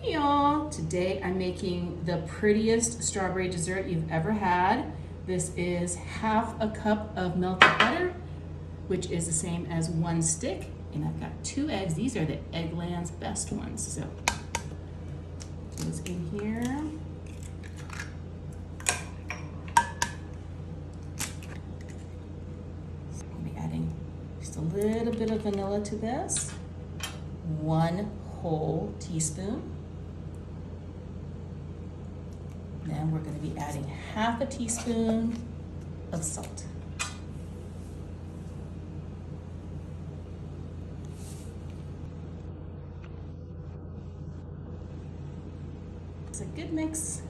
Hey y'all, today I'm making the prettiest strawberry dessert you've ever had. This is half a cup of melted butter, which is the same as 1 stick. And I've got 2 eggs. These are the Eggland's best ones. So, those in here. I'll be adding just a little bit of vanilla to this. 1 whole teaspoon. Then we're going to be adding half a teaspoon of salt. It's a good mix.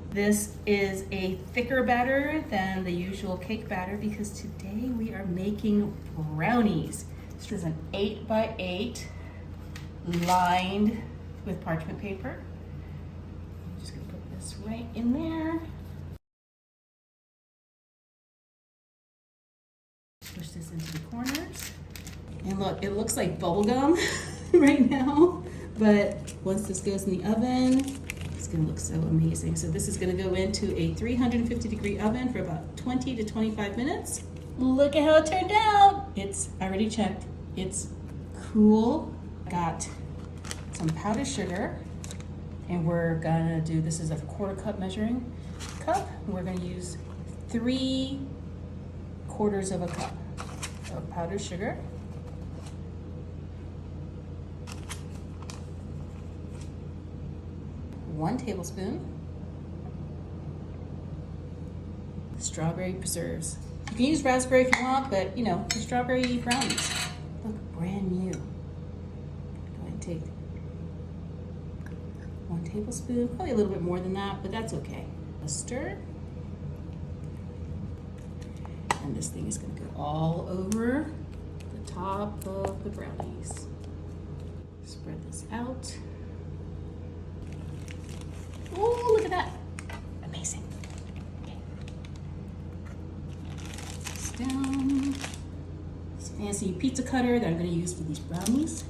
This is a thicker batter than the usual cake batter because today we are making brownies. This is an 8x8 lined with parchment paper. I'm just gonna put this right in there. Push this into the corners. And look, it looks like bubble gum right now, but once this goes in the oven, it's gonna look so amazing. So this is gonna go into a 350-degree oven for about 20 to 25 minutes. Look at how it turned out. I already checked. It's cool. Got some powdered sugar, and we're gonna do, this is a 1/4 cup measuring cup. We're gonna use 3/4 of a cup of powdered sugar. One tablespoon strawberry preserves. You can use raspberry if you want, but you know, the strawberry brownies look brand new. Go ahead and take 1 tablespoon, probably a little bit more than that, but that's okay. A stir. And this thing is gonna go all over the top of the brownies. Spread this out. Oh, look at that. Amazing. Okay. This down. This fancy pizza cutter that I'm going to use for these brownies.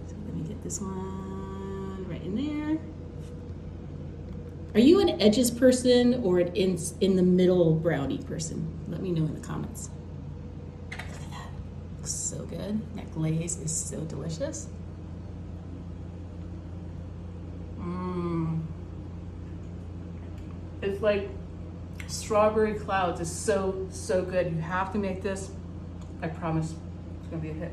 So let me get this one right in there. Are you an edges person or an in the middle brownie person? Let me know in the comments. So good. That glaze is so delicious. It's like strawberry clouds. It's so good. You have to make this. I promise it's gonna be a hit.